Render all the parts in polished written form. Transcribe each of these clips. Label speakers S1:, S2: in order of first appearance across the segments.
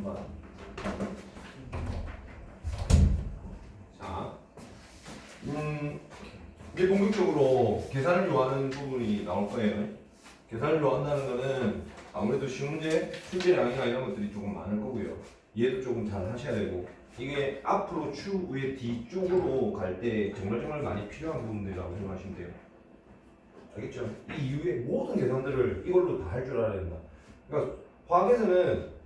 S1: 3번. 자, 이제 본격적으로 계산을 요하는 부분이 나올 거예요. 계산을 요한다는 거는 아무래도 시험 문제, 출제량이나 이런 것들이 조금 많을 거고요. 이해도 조금 잘 하셔야 되고, 이게 앞으로 추후에 뒤쪽으로 갈 때 정말 많이 필요한 부분들이라고 생각하시면 돼요. 알겠죠? 이 이후에 모든 계산들을 이걸로 다 할 줄 알아야 된다. 그러니까 화학에서는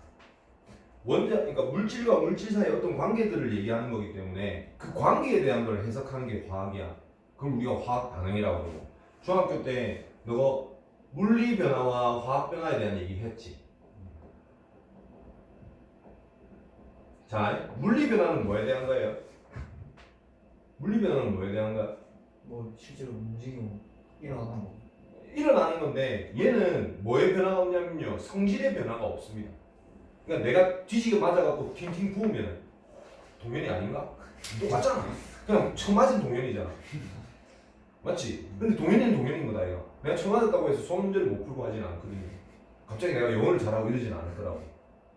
S1: 그러니까 물질과 물질 사이의 어떤 관계들을 얘기하는 거기 때문에 그 관계에 대한 걸 해석하는 게 화학이야. 그걸 우리가 화학 반응이라고 그러고. 중학교 때 너가 물리 변화와 화학 변화에 대한 얘기 했지. 자, 물리 변화는 뭐에 대한 거예요? 물리 변화는 뭐에 대한 거야?
S2: 뭐 실제로 움직이고 일어나는 거.
S1: 일어나는 건데 얘는 뭐의 변화가 없냐면요, 성질의 변화가 없습니다. 그러니까 내가 뒤지게 맞아갖고 팅팅 부으면 동현이 아닌가? 똑같잖아. 그냥 처음 맞은 동현이잖아. 맞지? 근데 동현이는 동현인 거다 이거. 내가 처음 맞았다고 해서 수학 문제를 못 풀고 하진 않거든요. 갑자기 내가 영어를 잘하고 이러진 않을 거라고.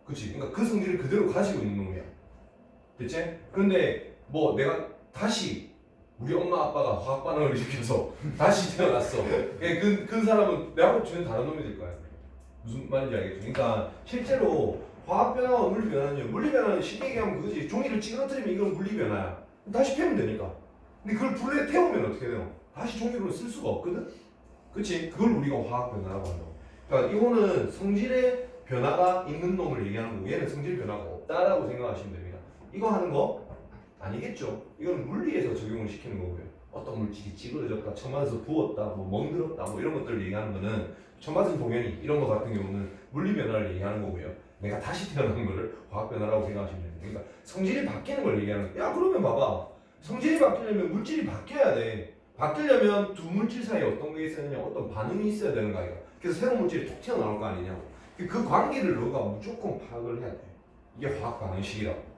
S1: 그치? 그러니까 그 성질을 그대로 가지고 있는 놈이야. 됐지? 그런데 뭐 내가 다시 우리 엄마 아빠가 화학 반응을 일으켜서 다시 태어났어. 그 사람은 내하고 전혀 다른 놈이 될 거야. 무슨 말인지 알겠죠? 그러니까 실제로 화학 변화와 물리 변화는요. 물리 변화는 쉽게 얘기하면 그거지. 종이를 찌그러뜨리면 이건 물리 변화야. 다시 펴면 되니까. 근데 그걸 불에 태우면 어떻게 돼요? 다시 종이로 쓸 수가 없거든? 그치? 그걸 우리가 화학 변화라고 한다고. 그러니까 이거는 성질의 변화가 있는 놈을 얘기하는 거고 얘는 성질 변화가 없다라고 생각하시면 됩니다. 이거 하는 거 아니겠죠? 이건 물리에서 적용을 시키는 거고요. 어떤 물질이 찌그러졌다, 처맞아서 부었다, 뭐 멍들었다, 뭐 이런 것들을 얘기하는 거는 처맞은 동현이 이런 거 같은 경우는 물리 변화를 얘기하는 거고요. 내가 다시 태어난 거를 화학 변화라고 생각하시면 됩니다. 그러니까 성질이 바뀌는 걸 얘기하는 거야. 야, 그러면 봐봐. 성질이 바뀌려면 물질이 바뀌어야 돼. 바뀌려면 두 물질 사이에 어떤 게 있어야 되냐, 어떤 반응이 있어야 되는 거 아니야. 그래서 새로운 물질이 톡 튀어나올 거 아니냐고. 그 관계를 너가 무조건 파악을 해야 돼. 이게 화학 반응식이라고.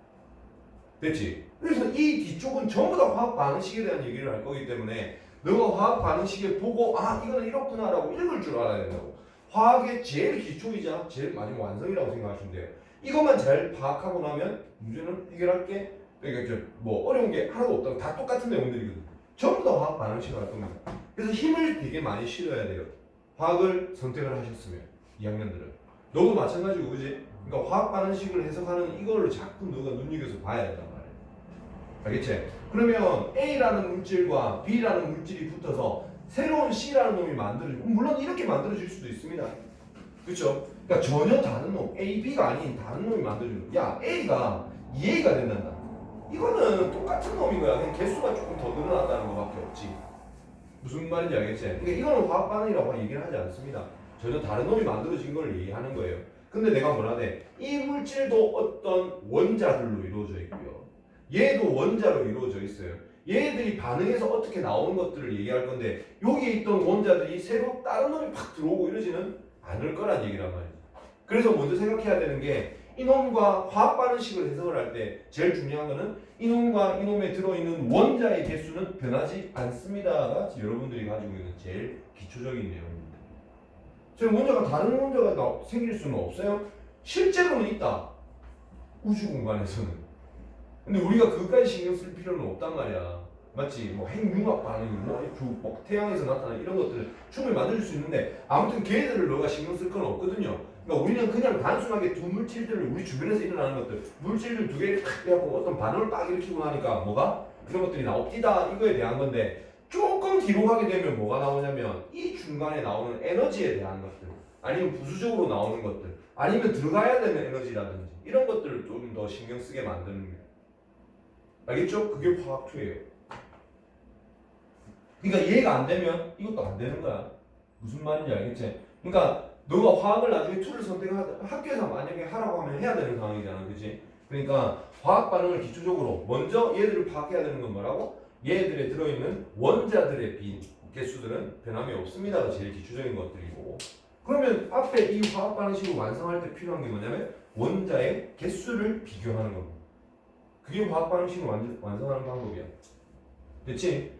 S1: 됐지? 그래서 이 뒤쪽은 전부 다 화학 반응식에 대한 얘기를 할 거기 때문에 너가 화학 반응식을 보고 아 이거는 이렇구나라고 읽을 줄 알아야 된다고. 화학의 제일 기초이자 제일 마지막 완성이라고 생각하시면 돼요. 이것만 잘 파악하고 나면 문제는 해결할 게 그러니까 뭐 어려운 게 하나도 없다고. 다 똑같은 내용들이거든. 전부 다 화학 반응식을 할 겁니다. 그래서 힘을 되게 많이 실어야 돼요. 화학을 선택을 하셨으면 2학년들은 너도 마찬가지고 그지? 그러니까 화학 반응식을 해석하는 이거를 자꾸 너가 눈여겨서 봐야 된단 말이야. 알겠지? 그러면 A라는 물질과 B라는 물질이 붙어서 새로운 C라는 놈이 만들어지고 물론 이렇게 만들어질 수도 있습니다. 그렇죠? 그러니까 전혀 다른 놈, A, B가 아닌 다른 놈이 만들어지는 거야. 야, A가 2A가 된단다. 이거는 똑같은 놈인 거야. 그냥 개수가 조금 더 늘어났다는 것밖에 없지. 무슨 말인지 알겠지? 그러니까 이거는 화학 반응이라고 얘기를 하지 않습니다. 전혀 다른 놈이 만들어진 걸 얘기하는 거예요. 근데 내가 뭐라 돼? 이 물질도 어떤 원자들로 이루어져 있고요. 얘도 원자로 이루어져 있어요. 얘들이 반응해서 어떻게 나오는 것들을 얘기할 건데 여기에 있던 원자들이 새로 다른 놈이 팍 들어오고 이러지는 않을 거란 얘기란 말이에요. 그래서 먼저 생각해야 되는 게 이놈과 화학 반응식을 해석을 할 때 제일 중요한 거는 이놈과 이놈에 들어있는 원자의 개수는 변하지 않습니다가 여러분들이 가지고 있는 제일 기초적인 내용입니다. 지금 원자가 다른 원자가 생길 수는 없어요. 실제로는 있다. 우주 공간에서는. 근데 우리가 그것까지 신경 쓸 필요는 없단 말이야. 맞지? 뭐 핵융합 반응이 뭐 태양에서 나타나는 이런 것들을 충분히 만들 수 있는데 아무튼 걔네들을 너가 신경 쓸 건 없거든요. 그러니까 우리는 그냥 단순하게 두 물질들을 우리 주변에서 일어나는 것들 물질들 두 개를 탁 해갖고 어떤 반응을 딱 일으키고 나니까 뭐가? 이런 것들이 나옵디다 이거에 대한 건데 조금 뒤로 가게 되면 뭐가 나오냐면 이 중간에 나오는 에너지에 대한 것들 아니면 부수적으로 나오는 것들 아니면 들어가야 되는 에너지라든지 이런 것들을 좀 더 신경 쓰게 만드는 거예요. 알겠죠? 그게 화학2예요. 그러니까 이해가 안 되면 이것도 안 되는 거야. 무슨 말인지 알겠지? 그러니까 너가 화학을 나중에 2를 선택하다 학교에서 만약에 하라고 하면 해야 되는 상황이잖아. 그치? 그러니까 화학 반응을 기초적으로 먼저 얘들을 파악해야 되는 건 뭐라고? 얘들에 들어있는 원자들의 개수들은 변함이 없습니다가 제일 기초적인 것들이고 그러면 앞에 이 화학 반응식을 완성할 때 필요한 게 뭐냐면 원자의 개수를 비교하는 겁니다. 그게 화학 반응식을 완성하는 방법이야. 됐지?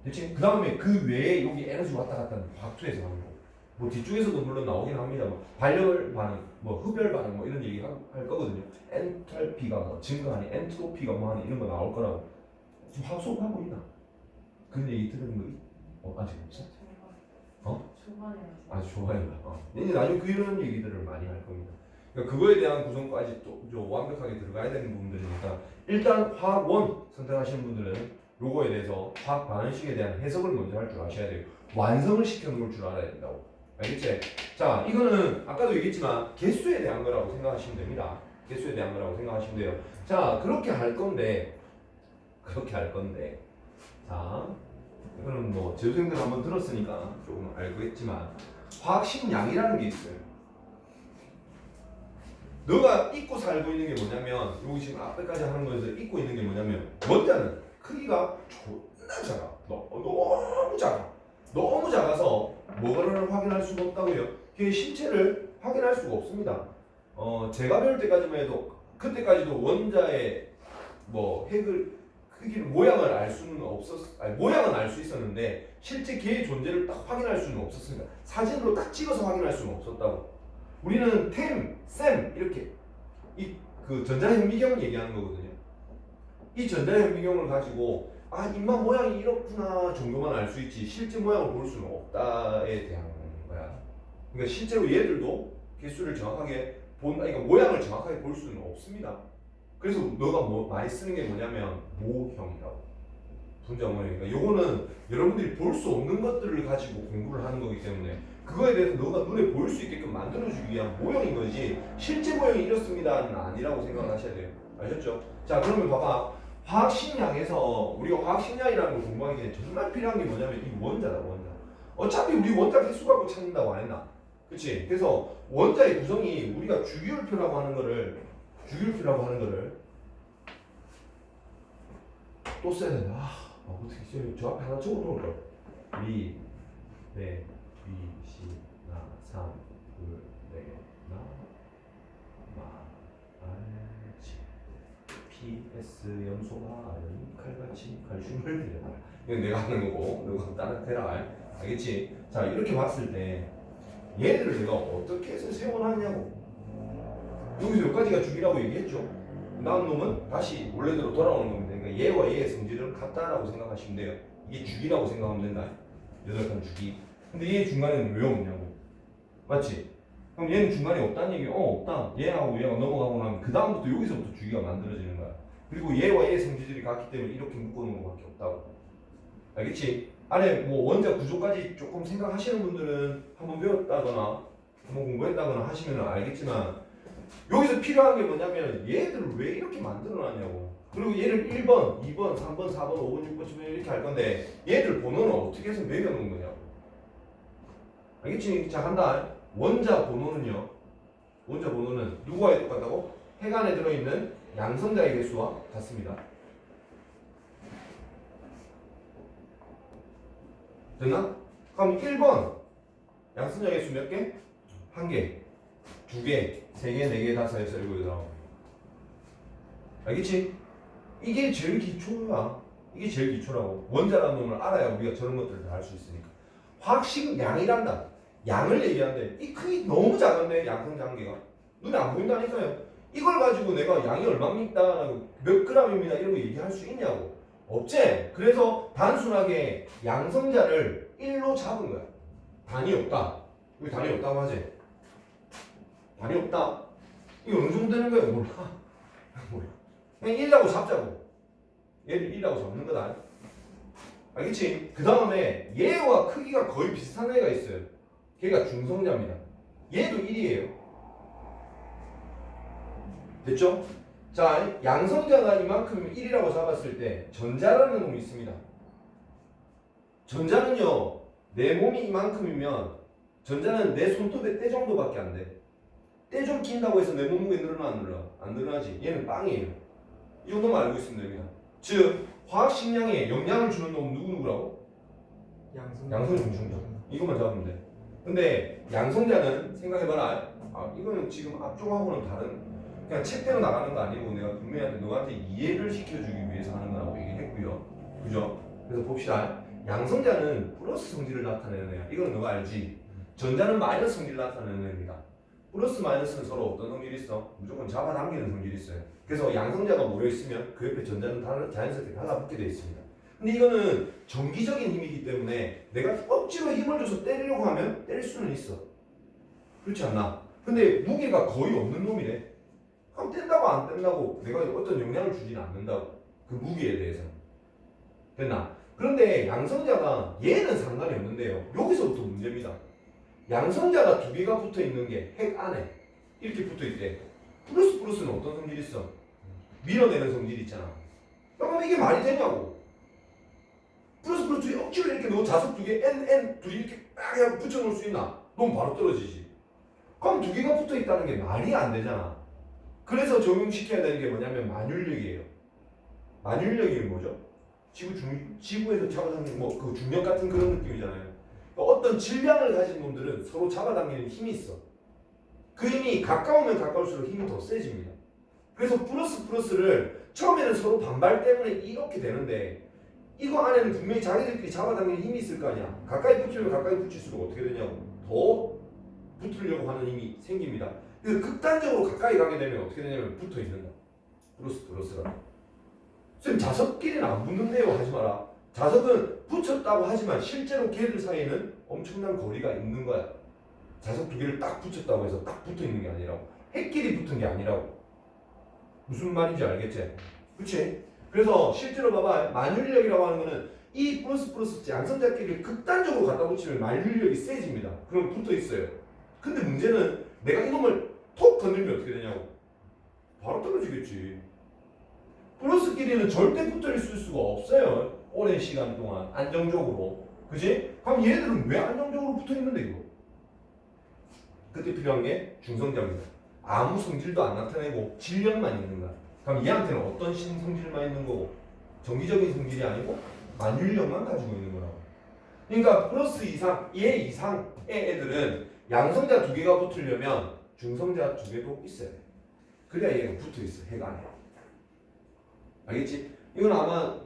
S1: 됐지? 그 다음에 그 외에 여기 에너지 왔다 갔다 하는 화학2에서 하는 거. 뭐 뒤쪽에서도 물론 나오긴 합니다. 뭐 발열 반응, 뭐 흡열 반응 뭐 이런 얘기 할 거거든요. 엔탈피가 뭐 증가하니, 엔트로피가 뭐 하니 이런 거 나올 거라고. 지금 학습하고 있나? 그런 얘기 들은 거 아직 없어?
S3: 초반에
S1: 아주 좋아요. 이제 나중에 그런 얘기들을 많이 할 겁니다. 그러니까 그거에 대한 구성까지 또 완벽하게 들어가야 되는 부분들이니까 일단 화학 원 선택하시는 분들은 요거에 대해서 화학 반응식에 대한 해석을 먼저 할 줄 아셔야 돼요. 완성을 시켜 놓을 줄 알아야 된다고. 알겠지? 자, 이거는 아까도 얘기했지만 개수에 대한 거라고 생각하시면 됩니다. 개수에 대한 거라고 생각하시면 돼요. 자, 그렇게 할 건데 자, 이거는 뭐 재수생들 한번 들었으니까 조금 알겠지만 화학식량이라는 게 있어요. 너가 잊고 살고 있는 게 뭐냐면 여기 지금 앞에까지 하는 거에서 잊고 있는 게 뭐냐면 원자는 크기가 존나 작아. 너무 작아. 너무 작아서 뭐를 확인할 수가 없다고요. 그 실체를 확인할 수가 없습니다. 제가 배울 때까지만 해도 그때까지도 원자의 뭐 핵을 크기를 모양을 알 수는 모양은 알 수 있었는데 실제 걔의 존재를 딱 확인할 수는 없었습니다. 사진으로 딱 찍어서 확인할 수는 없었다고. 우리는 셈 이렇게 그 전자현미경 얘기하는 거거든요. 이 전자현미경을 가지고 입만 모양이 이렇구나 정도만 알 수 있지 실제 모양을 볼 수는 없다에 대한 거야. 그러니까 실제로 얘들도 개수를 정확하게 그러니까 모양을 정확하게 볼 수는 없습니다. 그래서 너가 많이 쓰는 게 뭐냐면 모형이라고. 분자 모형이니까 요거는 여러분들이 볼 수 없는 것들을 가지고 공부를 하는 거기 때문에 그거에 대해서 너가 눈에 보일 수 있게끔 만들어주기 위한 모형인 거지 실제 모형이 이렇습니다는 아니라고 생각하셔야 돼요. 아셨죠? 자, 그러면 봐봐. 화학식량에서 우리가 화학식량이라는 걸 공부하기 전에 정말 필요한 게 뭐냐면 이 원자다. 원자. 어차피 우리 원자 개수 갖고 찾는다고 안 했나? 그치? 그래서 원자의 구성이 우리가 주기율표라고 하는 거를 또 써야 된다. 어떻게 저 앞에 하나 적어 놓을 걸. 리, 네, 비, 시, 나, 삼, 울, 네, 나, 마, 알, 지, 피, S, 염소가 아연, 칼같이 칼슘을 들여라. 이건 내가 하는 거고, 너가 따라해라. 알겠지? 자, 이렇게 봤을 때 얘들을 내가 어떻게 해서 세워놨냐고. 여기서 여기까지가 주기라고 얘기했죠. 나온 놈은 다시 원래대로 돌아오는 겁니다. 그러니까 얘와 얘의 성질은 같다라고 생각하시면 돼요. 이게 주기라고 생각하면 된다. 8칸 주기. 근데 얘 중간에는 왜 없냐고. 맞지? 그럼 얘는 중간에 없다는 얘기. 없다. 얘하고 얘가 넘어가고 나면 그 다음부터 여기서부터 주기가 만들어지는 거야. 그리고 얘와 얘의 성질이 같기 때문에 이렇게 묶어놓은 것밖에 없다고. 알겠지? 안에 뭐 원자 구조까지 조금 생각하시는 분들은 한번 배웠다거나 한번 공부했다거나 하시면 알겠지만 여기서 필요한 게 뭐냐면 얘들을 왜 이렇게 만들어놨냐고. 그리고 얘를 1번, 2번, 3번, 4번, 5번, 6번, 7번 이렇게 할 건데 얘들 번호는 어떻게 해서 매겨놓은 거냐고. 알겠지? 자, 간다. 원자 번호는 누구와 똑같다고? 핵 안에 들어있는 양성자의 개수와 같습니다. 됐나? 그럼 1번 양성자 개수 몇 개? 1개, 2개, 3개, 4개, 5개, 6개, 7개. 알겠지? 이게 제일 기초야. 이게 제일 기초라고. 원자라는 놈을 알아야 우리가 저런 것들을 다 할 수 있으니까. 화학식 양이란다. 양을 얘기하는데 이 크기 너무 작은데 양성자 한개가 눈에 안 보인다니까요. 이걸 가지고 내가 양이 얼마입니다, 몇 그램입니다 이런 거 얘기할 수 있냐고. 없지? 그래서 단순하게 양성자를 1로 잡은 거야. 단위 없다. 여기 단위 없다고 하지? 단위 없다. 이거 어느 정도 되는 거야? 몰라. 몰라. 그냥 1라고 잡자고. 얘를 1라고 잡는 거다. 알겠지? 그 다음에 얘와 크기가 거의 비슷한 애가 있어요. 걔가 중성자입니다. 얘도 1이에요. 됐죠? 자, 양성자가 이만큼 1이라고 잡았을 때 전자라는 놈이 있습니다. 전자는요, 내 몸이 이만큼이면 전자는 내 손톱의 때 정도밖에 안 돼. 때 좀 낀다고 해서 내 몸무게 늘어나 안 늘어나? 안 늘어나지. 얘는 빵이에요. 이 정도만 알고 있으면 됩니다. 즉 화학식량에 영향을 주는 놈은 누구라고? 양성 중성자. 이것만 잡으면 돼. 근데 양성자는 생각해봐라. 이거는 지금 앞쪽하고는 다른, 그냥 책대로 나가는 거 아니고 내가 분명히 너한테 이해를 시켜주기 위해서 하는 거라고 얘기했고요. 그죠? 그래서 봅시다. 양성자는 플러스 성질을 나타내는 애야. 이거는 너가 알지? 전자는 마이너스 성질 나타내는 겁니다. 플러스 마이너스는 서로 어떤 성질이 있어? 무조건 잡아당기는 성질이 있어요. 그래서 양성자가 모여있으면 그 옆에 전자는 자연스럽게 달라붙게 되어 있습니다. 근데 이거는 정기적인 힘이기 때문에 내가 억지로 힘을 줘서 때리려고 하면 때릴 수는 있어. 그렇지 않나? 근데 무게가 거의 없는 놈이래. 그럼 뗀다고 안 뗀다고 내가 어떤 영향을 주지는 않는다고. 그 무게에 대해서는. 됐나? 그런데 양성자가 얘는 상관이 없는데요. 여기서부터 문제입니다. 양성자가 두 개가 붙어 있는 게 핵 안에 이렇게 붙어 있대. 플러스는 어떤 성질이 있어? 밀어내는 성질이 있잖아. 그럼 이게 말이 되냐고. 플러스 둘이 억지로 이렇게 넣어 자석 두 개, N 둘이 이렇게 딱 그냥 붙여놓을 수 있나? 넌 바로 떨어지지. 그럼 두 개가 붙어 있다는 게 말이 안 되잖아. 그래서 적용시켜야 되는 게 뭐냐면 만율력이에요. 만율력이 뭐죠? 지구에서 잡아당기는 그 중력 같은 그런 느낌이잖아요. 어떤 질량을 가진 놈들은 서로 잡아당기는 힘이 있어. 그 힘이 가까우면 가까울수록 힘이 더 세집니다. 그래서 플러스를 처음에는 서로 반발 때문에 이렇게 되는데 이거 안에는 분명히 자기들끼리 잡아당기는 힘이 있을 거 아니야. 가까이 붙이면 가까이 붙일수록 어떻게 되냐고. 더 붙으려고 하는 힘이 생깁니다. 그래서 극단적으로 가까이 가게 되면 어떻게 되냐면 붙어 있는다. 플러스가. 선생님 자석끼리는 안 붙는데요 하지 마라. 자석은 붙였다고 하지만 실제로 걔들 사이에는 엄청난 거리가 있는 거야. 자석 두 개를 딱 붙였다고 해서 딱 붙어 있는 게 아니라고. 핵끼리 붙은 게 아니라고. 무슨 말인지 알겠지? 그치? 그래서 실제로 봐봐. 만율력이라고 하는 거는 이 플러스 양성자끼리 극단적으로 갖다 붙이면 만율력이 세집니다. 그럼 붙어 있어요. 근데 문제는 내가 이놈을 톡 건들면 어떻게 되냐고. 바로 떨어지겠지. 플러스끼리는 절대 붙어 있을 수가 없어요. 오랜 시간 동안 안정적으로. 그지? 그럼 얘네들은 왜 안정적으로 붙어 있는데 이거? 그때 필요한 게 중성자입니다. 아무 성질도 안 나타내고 질량만 있는 거야. 그럼 얘한테는 어떤 성질만 있는 거고? 정기적인 성질이 아니고 만율력만 가지고 있는 거라고. 그러니까 플러스 이상, 얘 이상의 애들은 양성자 두 개가 붙으려면 중성자 두 개도 있어야 돼. 그래야 얘가 붙어 있어, 핵 안에. 알겠지? 이건 아마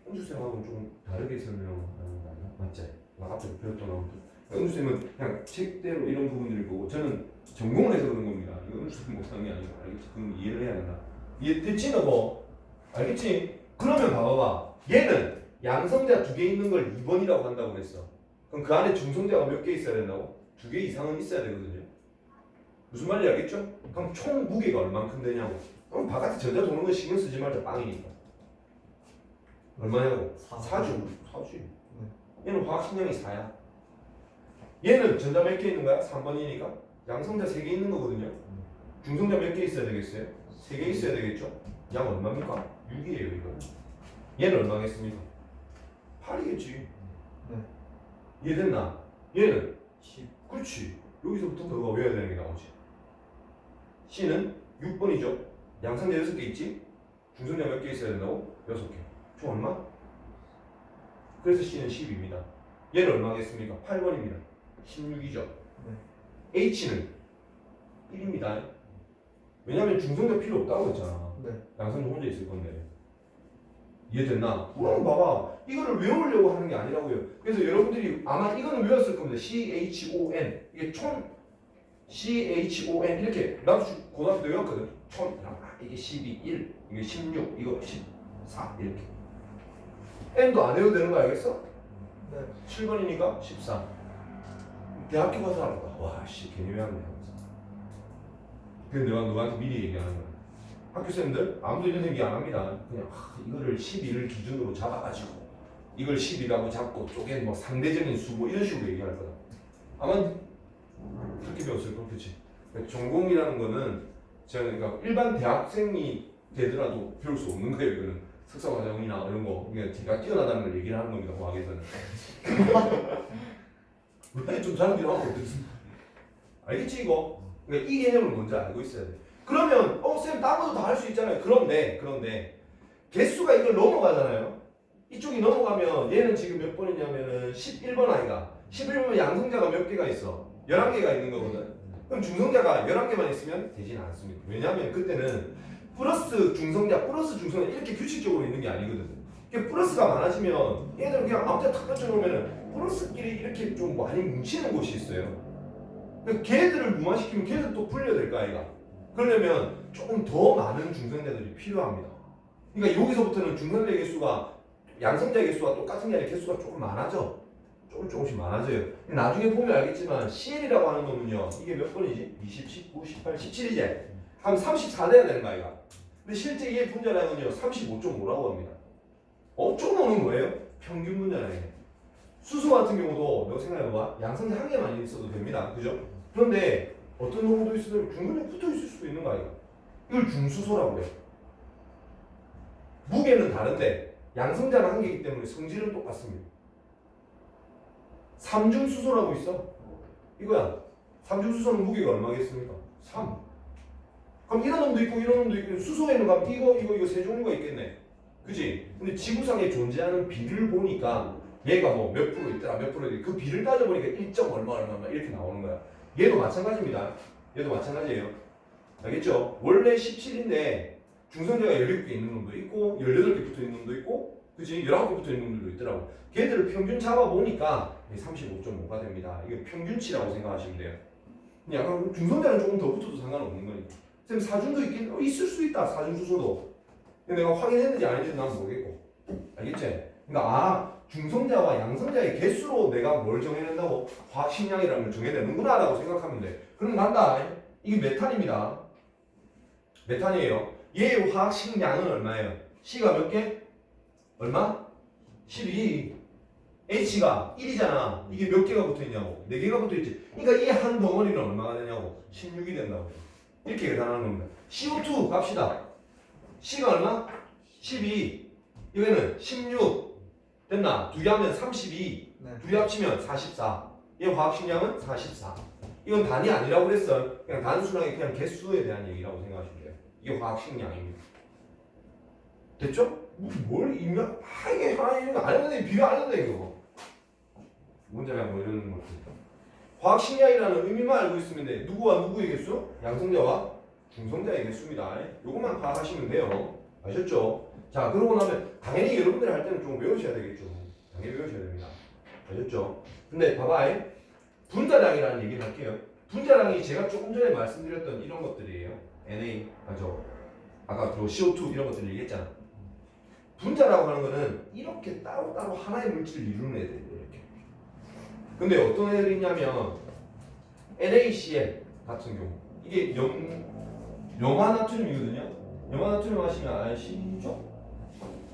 S1: 은주쌤하고는 조금 다르게 설명하는 거 아니야? 맞지? 앞에 배웠던 거하고. 은주쌤은 그냥 책대로 이런 부분들을 보고 저는 전공을 해서 그런 겁니다. 이거 은주쌤 못하는 게 아니고 알겠지? 그럼 이해를 해야 된다. 이해됐지 너 뭐? 알겠지? 그러면 봐봐봐. 얘는 양성자 두 개 있는 걸 2번이라고 한다고 그랬어. 그럼 그 안에 중성자가 몇 개 있어야 된다고? 2개 이상은 있어야 되거든요. 무슨 말인지 알겠죠? 그럼 총 무게가 얼만큼 되냐고. 그럼 바깥에 전자 도는 거 신경 쓰지 말자. 빵이니까. 얼마냐고? 4주. 얘는 화학 식량이 4야. 얘는 전자 몇 개 있는 거야? 3번이니까. 양성자 3개 있는 거거든요. 중성자 몇 개 있어야 되겠어요? 3개 있어야 되겠죠? 양 얼마입니까? 6이에요 이거. 얘는 얼마겠습니까? 8이겠지.
S2: 네.
S1: 이해됐나? 얘는
S2: 10.
S1: 그렇지. 여기서부터 너가 외워야 되는 게 나오지. C는 6번이죠. 양성자 6개 있지? 중성자 몇 개 있어야 된다고? 6개. 총 얼마? 그래서 C는 10입니다. 얘는 얼마겠습니까? 8번입니다. 16이죠.
S2: 네.
S1: H는 1입니다. 왜냐면 중성자 필요 없다고 했잖아.
S2: 네.
S1: 양성자 혼자 있을 건데. 이해됐나? 그럼 봐봐. 이거를 외우려고 하는 게 아니라고요. 그래서 여러분들이 아마 이거는 외웠을 겁니다. CHON. 이게 총 CHON 이렇게 나도 고등학교 때 외웠거든. 총 이게 12, 1, 이게 16, 이거 14 이렇게. N도 안 외워도 되는 거 알겠어?
S2: 네.
S1: 7번이니까 14. 대학교 가서 알았다. 와, 씨, 괜히 외웠네. 근데 내가 너한테 미리 얘기하는 거야. 학교생들 아무도 이런 얘기 안 합니다. 그냥 이거를 12를 기준으로 잡아가지고 이걸 12라고 잡고 쪼개 뭐 상대적인 수 뭐 이런 식으로 얘기할 거다. 아마 그렇게 배웠을 거 그렇지. 그러니까 전공이라는 거는 제가 그러니까 일반 대학생이 되더라도 배울 수 없는 거예요. 이거는 석사과정이나 이런 거 그냥 제가 뛰어나다는 걸 얘기를 하는 겁니다. 과학에서는. 왜 좀 사람들이 하고 어떻습니까? 알겠지 이거? 그러니까 이 개념을 먼저 알고 있어야 돼. 그러면 쌤 딴 것도 다 할 수 있잖아요. 그런데 개수가 이걸 넘어가잖아요. 이쪽이 넘어가면 얘는 지금 몇 번이냐면은 11번 아이가 11번은 양성자가 몇 개가 있어? 11개가 있는 거거든. 그럼 중성자가 11개만 있으면 되지는 않습니다. 왜냐하면 그때는 플러스 중성자 이렇게 규칙적으로 있는 게 아니거든. 이게 플러스가 많아지면 얘들 그냥 아무 데나 탁 펼쳐놓으면 플러스끼리 이렇게 좀 많이 뭉치는 곳이 있어요. 그러니까 걔들을 무마시키면 걔들 또 불려야 될 거 아이가. 그러려면 조금 더 많은 중성자들이 필요합니다. 그러니까 여기서부터는 중성자의 개수가 양성자의 개수가 똑같은 게 아니라 개수가 조금 많아져. 조금씩 많아져요. 나중에 보면 알겠지만 CL이라고 하는 놈은요. 이게 몇 번이지? 20, 19, 18, 17이지? 하면 34 돼야 되는 거 아이가. 근데 실제 얘 분자량은요. 35.5라고 합니다. 좀 오는 거예요? 평균 분자량이에요. 수소 같은 경우도 너 생각해봐. 양성자 한 개만 있어도 됩니다. 그죠? 그런데 어떤 경우도 있어도 중간에 붙어 있을 수도 있는 거 아이가. 이걸 중수소라고 해요. 무게는 다른데 양성자는 한 개이기 때문에 성질은 똑같습니다. 삼중수소라고 있어. 이거야. 삼중수소는 무게가 얼마겠습니까? 3. 그럼 이런 놈도 있고 이런 놈도 있고 수소에는 그럼 이거 세 종류가 있겠네. 그지? 근데 지구상에 존재하는 비를 보니까 얘가 뭐 몇 프로 있더라 몇 프로 있더라 그 비를 따져보니까 1. 얼마 이렇게 나오는 거야. 얘도 마찬가지입니다. 얘도 마찬가지예요. 알겠죠? 원래 17인데 중성자가 17개 있는 놈도 있고 18개 붙어 있는 놈도 있고 그치? 19개 붙어 있는 놈들도 있더라고. 걔들을 평균 잡아보니까 35.5가 됩니다. 이게 평균치라고 생각하시면 돼요. 약간 중성자는 조금 더 붙어도 상관없는 거니까. 쌤 사중도 있을 수 있다. 사중수소도. 근데 내가 확인했는지 아닌지는 난 모르겠고. 알겠지? 그러니까 중성자와 양성자의 개수로 내가 뭘 정해낸다고? 화학식량이라는 걸 정해내는구나 라고 생각하면 돼. 그럼 간다. 이게 메탄입니다. 메탄이에요. 얘의 화학식량은 얼마예요? C가 몇 개? 얼마? 12. H가 1이잖아. 이게 몇 개가 붙어있냐고. 4개가 붙어있지. 그러니까 이 한 덩어리는 얼마가 되냐고. 16이 된다고. 이렇게 계산하는 겁니다. CO2 갑시다. C가 얼마? 12. 이거는 16. 됐나? 두 개 하면 32.
S2: 네.
S1: 둘이 합치면 44. 얘 화학식량은 44. 이건 단위 아니라고 그랬어. 그냥 단순하게 그냥 개수에 대한 얘기라고 생각하시면 돼요. 이게 화학식량입니다. 됐죠? 뭘 입력? 이게 하나 이런 거안 했는데 비교 안 했는데 이거. 문제가 뭐 이런 것들. 화학식량이라는 의미만 알고 있으면 돼. 누구와 누구의 개수? 양성자와 중성자의 개수입니다. 요것만 파악하시면 돼요. 아셨죠? 자, 그러고 나면 당연히 여러분들이 할 때는 좀 외우셔야 되겠죠. 당연히 외우셔야 됩니다. 아셨죠? 근데 봐봐. 분자량이라는 얘기를 할게요. 분자량이 제가 조금 전에 말씀드렸던 이런 것들이에요. Na, 맞죠? 아까 그 CO2 이런 것들을 얘기했잖아. 분자라고 하는 거는 이렇게 따로따로 하나의 물질을 이루는 애들이에요. 이렇게. 근데 어떤 애들이 있냐면 NaCl 같은 경우 이게 염화나트륨이거든요. 염화나트륨 하시면 아시죠?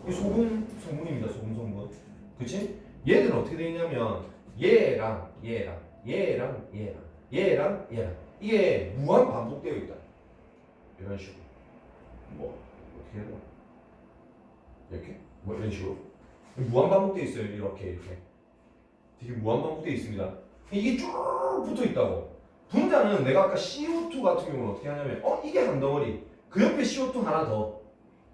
S1: 이 소금 성분입니다. 소금 성분. 그치? 얘들은 어떻게 되어 있냐면 얘랑 이게 무한 반복되어 있다. 이런 식으로. 뭐 어떻게 해야 되나? 이렇게? 뭐 이런 식으로. 무한 반복되어 있어요. 이렇게. 되게 무한 반복되어 있습니다. 이게 쭉 붙어 있다고. 분자는 내가 아까 CO2 같은 경우는 어떻게 하냐면 이게 한 덩어리. 그 옆에 CO2 하나 더.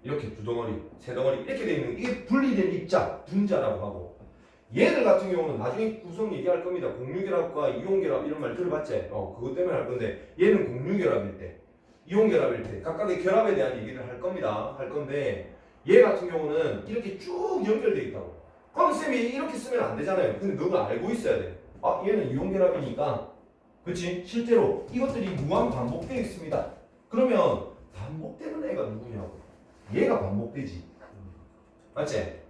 S1: 이렇게 두 덩어리, 세 덩어리 이렇게 되어 있는 이게 분리된 입자, 분자라고 하고 얘들 같은 경우는 나중에 구성 얘기할 겁니다. 공유결합과 이온결합 이런 말 들어봤지? 그것 때문에 할 건데 얘는 공유결합일 때, 이온결합일 때 각각의 결합에 대한 얘기를 할 겁니다. 할 건데 얘 같은 경우는 이렇게 쭉 연결되어 있다고. 그럼 쌤이 이렇게 쓰면 안 되잖아요. 근데 너가 알고 있어야 돼. 얘는 이온결합이니까 그치? 실제로 이것들이 무한 반복되어 있습니다. 그러면 반복되는 애가 누구냐고. 얘가 반복되지. 맞지?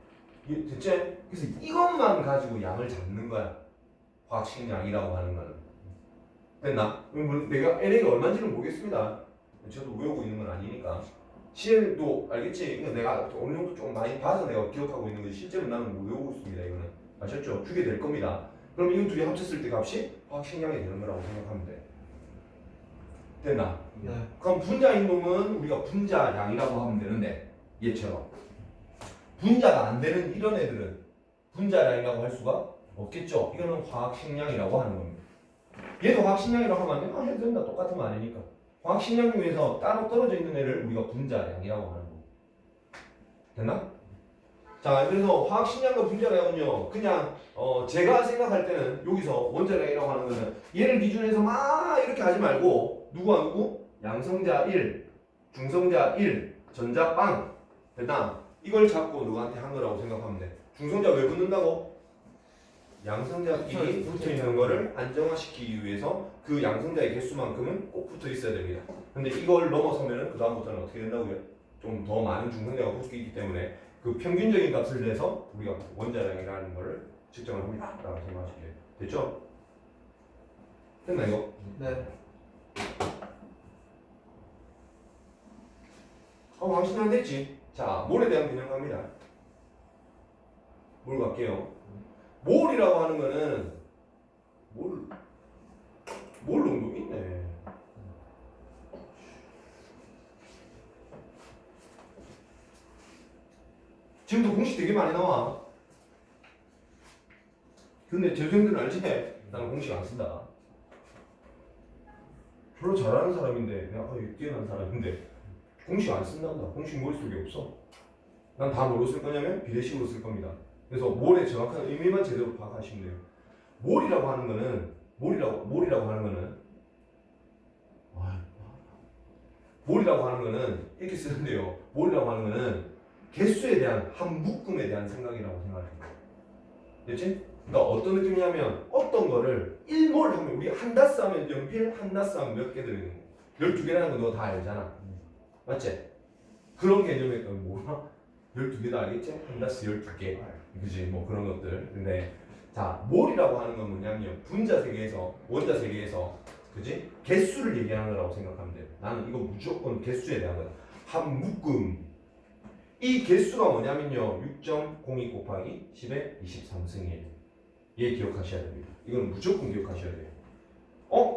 S1: 됐지? 그래서 이것만 가지고 양을 잡는 거야. 화학식량이라고 하는 거는. 됐나? 내가 NA가 얼마인지는 모르겠습니다. 저도 외우고 있는 건 아니니까. CL도 알겠지? 이거 내가 어느 정도 좀 많이 봐서 내가 기억하고 있는 거지. 실제로 나는 못 외우고 있습니다. 이거는. 아셨죠? 주게 될 겁니다. 그럼 이거 두 개 합쳤을 때 값이 화학식량이 되는 거라고 생각하면 돼. 됐나?
S2: 네.
S1: 그럼 분자인 놈은 우리가 분자량이라고 하면 되는데 얘처럼 분자가 안 되는 이런 애들은 분자량이라고 할 수가 없겠죠. 이거는 화학식량이라고 하는 겁니다. 얘도 화학식량이라고 하면 안 돼? 해도 된다. 똑같은 말이니까. 화학식량 중에서 따로 떨어져 있는 애를 우리가 분자량이라고 하는 겁니다. 됐나? 자, 그래서 화학식량과 분자량은요, 그냥 제가 생각할 때는 여기서 원자량이라고 하는 거는 얘를 기준해서 막 이렇게 하지 말고 누구와 누구? 양성자 1, 중성자 1, 전자 빵. 됐나? 이걸 잡고 누구한테 한 거라고 생각하면 돼. 중성자 왜 붙는다고? 양성자끼리 붙어 있는 거를 안정화시키기 위해서 그 양성자의 개수만큼은 꼭 붙어 있어야 됩니다. 근데 이걸 넘어서면은 그 다음부터는 어떻게 된다고요? 좀 더 많은 중성자가 붙어 있기 때문에 그 평균적인 값을 내서 우리가 원자량이라는 거를 측정을 합니다. 라고 생각하시면 돼요. 됐죠? 됐나 이거?
S2: 네.
S1: 확실히 안 됐지? 자, 몰에 대한 개념 갑니다. 몰 갈게요. 몰이라고 하는 거는 몰 농도 있네. 지금도 공식 되게 많이 나와. 근데 재수생들은 알지? 나는 공식 안 쓴다. 별로 잘하는 사람인데 내가 뛰어난 사람인데 공식 안 쓴단다. 공식 머릿속에 없어. 난 다 뭐로 쓸 거냐면 비례식으로 쓸 겁니다. 그래서 몰의 정확한 의미만 제대로 파악하시면 돼요. 몰이라고 하는 거는 이렇게 쓰는데요. 몰이라고 하는 거는 개수에 대한 한 묶음에 대한 생각이라고 생각해요. 됐지? 그러니까 어떤 느낌이냐면 어떤 거를 1몰 하면 우리 한다스 하면 연필 한다스 하면 몇 개 들어있는 거 12개라는 거 너 다 알잖아. 맞지? 그런 개념에 뭐야? 12개 다 알겠지? 한다스 12개 그지? 뭐 그런 것들. 근데 자 몰이라고 하는 건 뭐냐면 분자 세계에서 원자 세계에서 그지? 개수를 얘기하는 거라고 생각하면 돼요. 나는 이거 무조건 개수에 대한 거다. 한 묶음. 이 개수가 뭐냐면요 6.02 곱하기 10의 23승이에요. 얘 기억하셔야 됩니다. 이건 무조건 기억하셔야 돼요.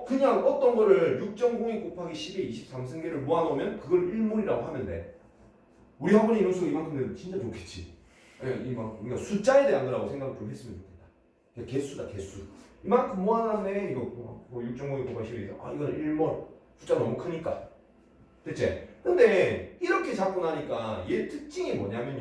S1: 그냥 어떤 거를 6.02 곱하기 10의 23승계를 모아놓으면 그걸 1몰이라고 하면 돼. 우리 학원의 인원수가 이만큼 되면 진짜 좋겠지. 그러니까 숫자에 대한 거라고 생각을 좀 했으면 좋겠다. 그냥 개수다 개수. 이만큼 모아놨네. 이거 6.02 곱하기 10의 이거는 1몰. 숫자 너무 크니까. 됐지? 근데 이렇게 잡고 나니까 얘 특징이 뭐냐면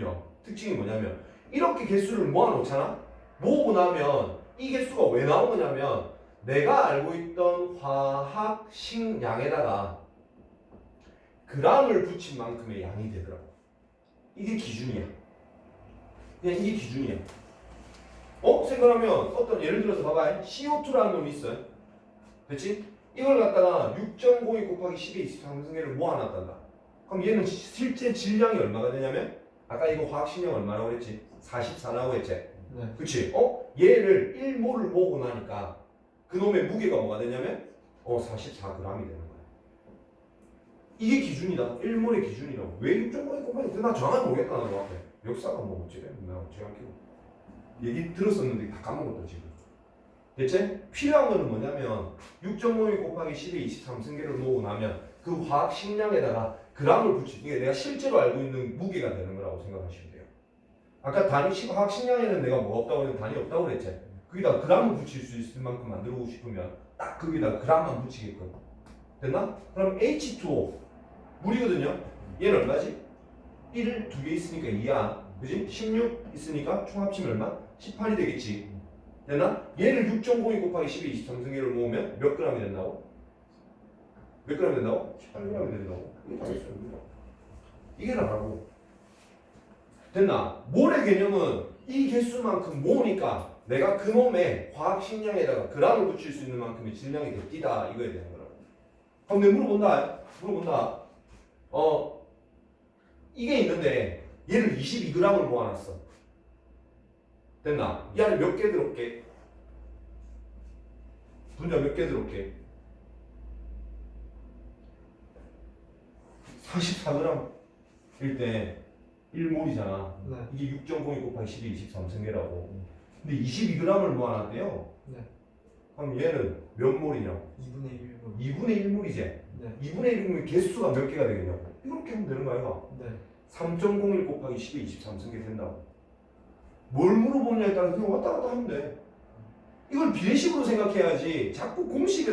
S1: 이렇게 개수를 모아놓잖아? 모으고 나면 이 개수가 왜 나온 거냐면 내가 알고 있던 화학식량에다가 g을 붙인 만큼의 양이 되더라고. 이게 기준이야. 그냥 이게 기준이야. 생각하면 어떤 예를 들어서 봐봐. CO2라는 놈이 있어요. 됐지? 이걸 갖다가 6.02 곱하기 10의 23승계를 모아놨단다. 그럼 얘는 실제 질량이 얼마가 되냐면 아까 이거 화학식량 얼마라고 그랬지? 44라고 했지?
S2: 네.
S1: 그치? 얘를 1몰을 모으고 나니까 그놈의 무게가 뭐가 되냐면 44g이 되는 거야. 이게 기준이다. 1몰의 기준이라고. 왜 6.5에 곱하기? 나 정확히 모르겠다. 나 너한테. 역사가 뭐 어찌래? 나 어찌 않기로. 얘기 들었었는데 다 까먹었다 지금. 대체 필요한 거는 뭐냐면 6.52 곱하기 10의 23승계를 모으고 나면 그 화학 식량에다가 g을 붙이는 게 내가 실제로 알고 있는 무게가 되는 거라고 생각하시면 돼요. 아까 화학 식량에는 내가 뭐 없다고 했는데 단위 없다고 그랬지. 거기다 g을 붙일 수 있을 만큼 만들고 싶으면 딱 거기다 g만 붙이게끔. 됐나? 그럼 H2O 물이거든요. 얘는 얼마지? 1 두 개 있으니까 2야. 그지? 16 있으니까 총 합치면 얼마? 18이 되겠지. 됐나? 얘를 6.02 곱하기 10의 23승계를 모으면 몇 g이 된다고? 몇 g이 된다고? 18g이 된다고. 이게 다 있어요. 이게 나라고. 됐나? 몰의 개념은 이 개수만큼 모으니까 내가 그놈의 화학 식량에다가 g을 붙일 수 있는 만큼의 질량이 됐디다 이거에 대한 거라고. 그럼 내가 물어본다. 이게 있는데 얘를 22g을 모아놨어. 됐나? 이 안에 몇 개 들었게? 분자 몇 개 들었게? 44g일 때 1몰이잖아.
S2: 네.
S1: 이게 6.02 곱하기 10의 23승계라고. 근데 22g을 모아놨대요.
S2: 네.
S1: 그럼 얘는 몇 몰이냐고?
S2: 2분의 1분.
S1: 2분의 1몰이지?
S2: 네.
S1: 2분의 1이면 개수가 몇 개가 되겠냐고? 이렇게 하면 되는 거야, 이거.
S2: 네.
S1: 3.01 곱하기 10의 23승계 된다고. 뭘 물어보냐에 따라서 그냥 왔다 갔다 하면 돼. 이걸 비례식으로 생각해야지. 자꾸 공식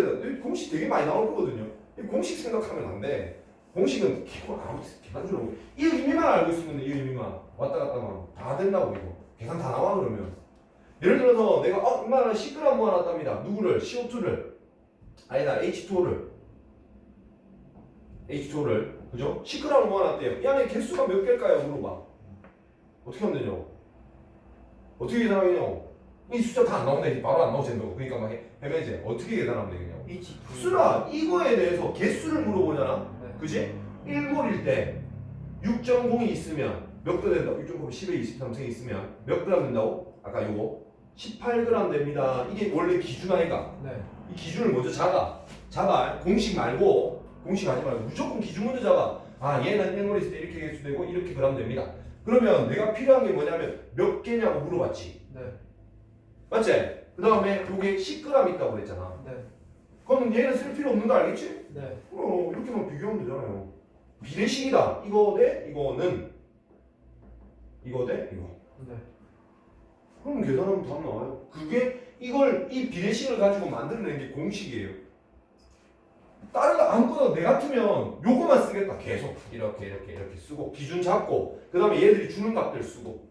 S1: 되게 많이 나올 거거든요. 공식 생각하면 안 돼. 공식은 기본적으로 이 의미만 알고 있으면 이 의미만 왔다 갔다 하면 다 된다고 이거. 계산 다 나와 그러면. 예를 들어서 내가 이만한 10g 모아놨답니다. 누구를? CO2를. 아니다 H2O를. 그죠? 10g을 모아놨대요. 이 안에 개수가 몇 개일까요? 물어봐. 어떻게 하면 되냐고. 어떻게 계산하겠냐고. 이 숫자 다 안 나온다. 바로 안 나오신다고. 그러니까 막 헤매지. 어떻게 계산하면 되겠냐고.
S2: H
S1: 수라 이거에 대해서 개수를 물어보잖아.
S2: 네.
S1: 그지? 1몰일 때 6.0이 있으면 몇 도 된다고? 6.0 10에 23층이 있으면 몇 그램 된다고? 아까 요거 18g 됩니다. 이게 원래 기준 아이가?
S2: 네.
S1: 이 기준을 먼저 잡아. 공식 말고 공식 하지 말고 무조건 기준 먼저 잡아. 아 얘는 1몰 있을 때 이렇게 개수되고 이렇게 그램 됩니다. 그러면 내가 필요한 게 뭐냐면 몇 개냐고 물어봤지.
S2: 네.
S1: 맞지? 그 다음에 요게 10g 있다고 그랬잖아.
S2: 네.
S1: 그럼 얘는 쓸 필요 없는 거 알겠지?
S2: 네.
S1: 이렇게만 비교하면 되잖아요. 비례식이다. 이거 대 이거는 이거 대 이거.
S2: 네.
S1: 그럼 계산하면 답 나와요. 그게 이 비례식을 가지고 만들어낸 게 공식이에요. 다른 거 아무거나 내 같으면 요거만 쓰겠다. 계속 이렇게 쓰고 기준 잡고 그 다음에 얘들이 주는 값들 쓰고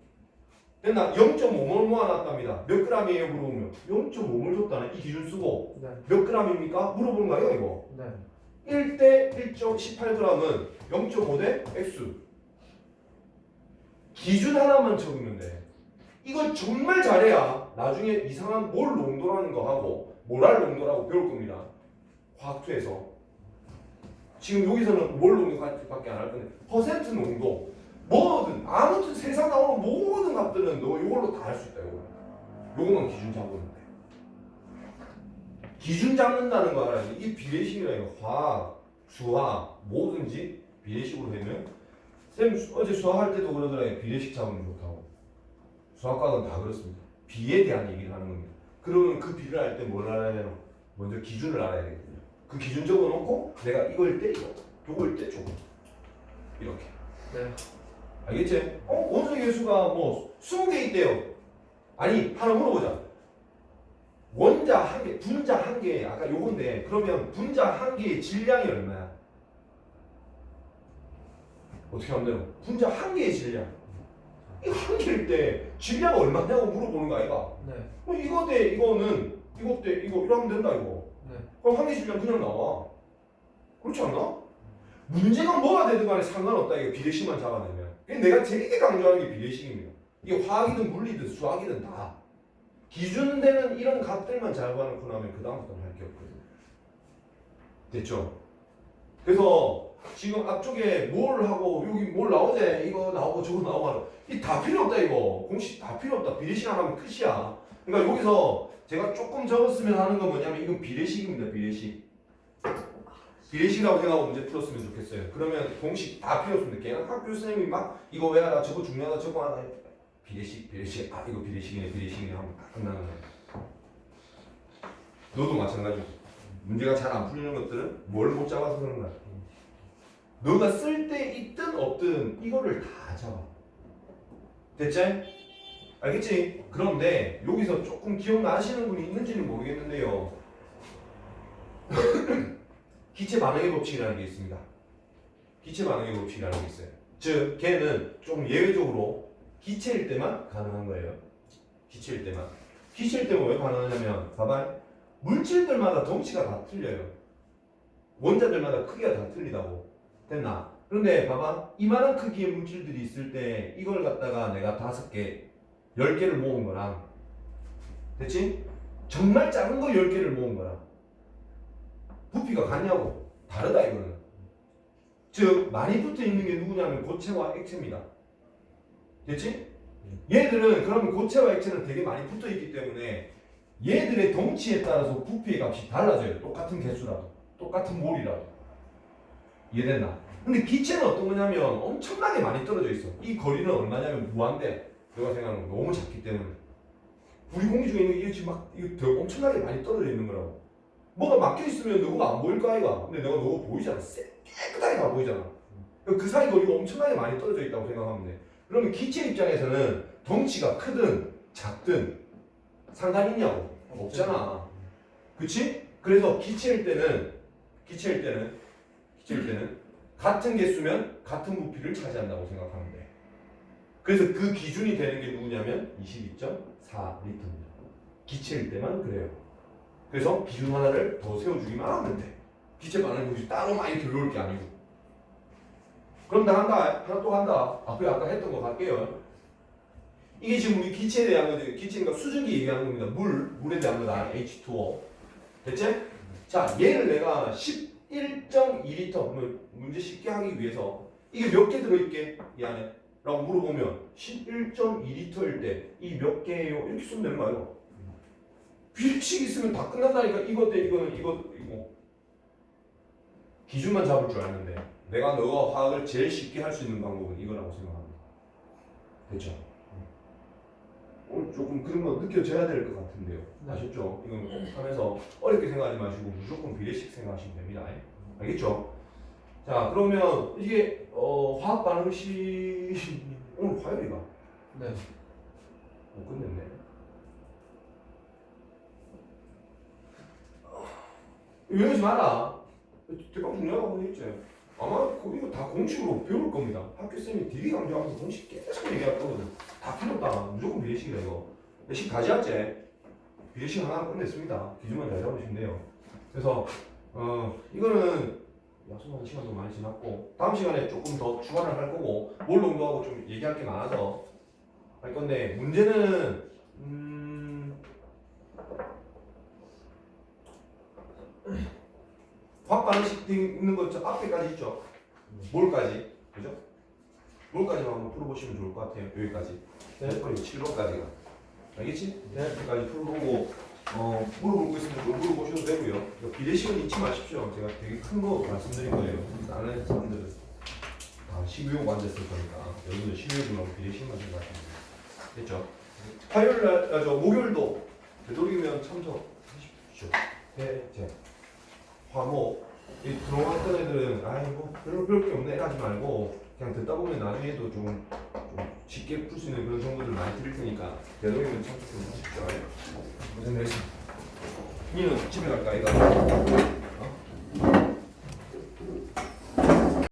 S1: 됐나? 0.5몰 모아놨답니다. 몇 g이에요? 물어보면 0.5몰 줬다는 이 기준 쓰고
S2: 네.
S1: 몇 g입니까? 물어보는 거예요 이거.
S2: 네.
S1: 1대 1.18g은 0.5 대 x 기준 하나만 적으면 돼. 이걸 정말 잘해야 나중에 이상한 몰 농도라는 거 하고 모랄 농도라고 배울 겁니다. 화학투에서 지금 여기서는 몰 농도밖에 안 할 건데 퍼센트 농도 뭐든 아무튼 세상 나오는 모든 값들은 너 이걸로 다 할 수 있다. 요거만 기준 잡으면 돼. 기준 잡는다는 거 알아야지. 이 비례식이라 이거 화학, 수학 뭐든지 비례식으로 되면 쌤 어제 수학할 때도 그러더라고요. 비례식 잡으면 좋다고. 수학과는 다 그렇습니다. 비에 대한 얘기를 하는 겁니다. 그러면 그 비를 할 때 뭘 알아야 되나? 먼저 기준을 알아야 되거든요. 그 기준 적어놓고 내가 이걸 때 이거, 요걸 때 저거 이렇게.
S2: 네.
S1: 알겠지? 원소의 개수가 뭐 20개 있대요. 아니 하나 물어보자. 원자 한 개, 분자 한 개, 아까 요건데 그러면 분자 한 개의 질량이 얼마야? 어떻게 하면 되나? 분자 한 개의 질량. 이 한 개일 때 질량 얼마냐고 물어보는 거 아이가?
S2: 네.
S1: 이거 대 이거는 이거 대 이거 이러면 된다 이거.
S2: 네.
S1: 그럼 한 개 질량 그냥 나와. 그렇지 않나? 문제가 뭐가 되든 간에 상관없다. 이거 비례식만 잡아내면. 내가 되게 강조하는 게 비례식입니다. 이게 화학이든 물리든 수학이든 다. 기준되는 이런 값들만 잘 봐놓고 나면 그 다음부터는 할 게 없거든요. 됐죠? 그래서 지금 앞쪽에 뭘 하고 여기 뭘 나오재 이거 나오고 저거 나오고 이 다 필요 없다 이거. 공식 다 필요 없다. 비례식 안 하면 끝이야. 그러니까 여기서 제가 조금 적었으면 하는 건 뭐냐면 이건 비례식입니다. 비례식. 비례식이라고 생각하고 문제 풀었으면 좋겠어요. 그러면 공식 다 필요 없습니다. 걔는 학교 선생님이 막 이거 왜 하나 저거 중요하다 저거 하나 비례식 아 이거 비례식이네 하면 다 끝나는 거예요. 너도 마찬가지고 문제가 잘 안 풀리는 것들은 뭘 못 잡아서 그런 거야. 너가 쓸 때 있든 없든 이거를 다 잡아. 됐지? 알겠지? 그런데 여기서 조금 기억나시는 분이 있는지는 모르겠는데요. 기체 반응의 법칙이라는 게 있습니다. 기체 반응의 법칙이라는 게 있어요. 즉 걔는 좀 예외적으로 기체일 때만 가능한 거예요. 기체일 때만. 기체일 때만 왜 가능하냐면 봐봐. 물질들마다 덩치가 다 틀려요. 원자들마다 크기가 다 틀리다고. 됐나? 그런데 봐봐. 이만한 크기의 물질들이 있을 때 이걸 갖다가 내가 5개, 10개를 모은 거랑 됐지? 정말 작은 거 10개를 모은 거랑 부피가 같냐고. 다르다 이거는. 즉 많이 붙어 있는 게 누구냐면 고체와 액체입니다. 됐지? 얘들은 그러면 고체와 액체는 되게 많이 붙어 있기 때문에 얘들의 덩치에 따라서 부피의 값이 달라져요. 똑같은 개수라도 똑같은 몰이라도. 이해됐나? 근데 기체는 어떤 거냐면 엄청나게 많이 떨어져 있어. 이 거리는 얼마냐면 무한대. 너가 생각하는 거 너무 작기 때문에 우리 공기 중에 있는 게 지금 막 이거 엄청나게 많이 떨어져 있는 거라고. 뭐가 막혀 있으면 너가 안 보일 거 아이가. 근데 내가 너가 보이잖아. 깨끗하게 다 보이잖아. 그 사이 거리가 엄청나게 많이 떨어져 있다고 생각하면 돼. 그러면 기체 입장에서는 덩치가 크든 작든 상관 있냐고? 없잖아. 그치? 그래서 기체일 때는 같은 개수면 같은 부피를 차지한다고 생각하면 돼. 그래서 그 기준이 되는 게 누구냐면 22.4리터입니다. 기체일 때만 그래요. 그래서 기준 하나를 더 세워주기만 하면 돼. 기체 반응 공식 따로 막 이렇게 외울 게 아니고. 그럼 나 한다. 하나 또 한다. 그래 아까 했던 거 갈게요. 이게 지금 우리 기체에 대한 거죠. 기체니까 수증기 얘기하는 겁니다. 물에 대한 거다. H2O. 됐지? 자, 얘를 내가 11.2리터 문제 쉽게 하기 위해서 이게 몇 개 들어있게 이 안에 라고 물어보면 11.2리터일 때 이 몇 개예요? 이렇게 쓰면 되는 거예요. 비례식 있으면 다 끝난다니까. 이거 때 이거는 이거 기준만 잡을 줄 알았는데 내가 너가 화학을 제일 쉽게 할 수 있는 방법은 이거라고 생각합니다. 됐죠? 오늘 조금 그런 거 느껴져야 될 것 같은데요.
S2: 네.
S1: 아셨죠? 이건 꼭 하면서 어렵게 생각하지 마시고 무조건 비례식 생각하시면 됩니다. 알겠죠? 자, 그러면 이게 화학 반응식 오늘 화요일이가
S2: 네.
S1: 못 끝냈네. 외우지 마라. 대강 중요하다고 했지. 아마 이거 다 공식으로 배울 겁니다. 학교 쌤이 되게 강조하면서 공식 계속 얘기할 거거든. 다 필요 없다. 무조건 비례식이다 이거. 식 가지았지. 비례식 하나 끝냈습니다. 기준만 잘 잡으시면 돼요. 그래서 이거는 약속한 시간도 많이 지났고 다음 시간에 조금 더 추가를 할 거고 몰롱도하고 좀 얘기할 게 많아서 할 건데 문제는 화학 반응식 있는 거 저 앞에까지 있죠. 뭘까지? 그죠? 뭘까지만 한번 풀어보시면 좋을 것 같아요. 여기까지.
S2: 네.
S1: 그리고 7번까지가. 알겠지?
S2: 네.
S1: 여기까지 풀어보고 물어볼 거 있으면 좀 물어보셔도 되고요. 비례식은 잊지 마십시오. 제가 되게 큰 거 말씀드린 거예요. 다른 사람들은 다 식유욕 앉았을 거니까 여러분들 식유욕이면 비례식만 생각하시면 돼요. 됐죠? 화요일날, 목요일도 되도록이면 참석하십시오. 제 화목 이 들어왔던 애들은 아이고 별로 게 없네 하지 말고 그냥 듣다 보면 나중에도 좀 쉽게 풀 수 있는 그런 정보들 많이 드릴 테니까 되도록이면 참석 좀 하십시오. 고생했습니다. 니는 집에 갈까 이거?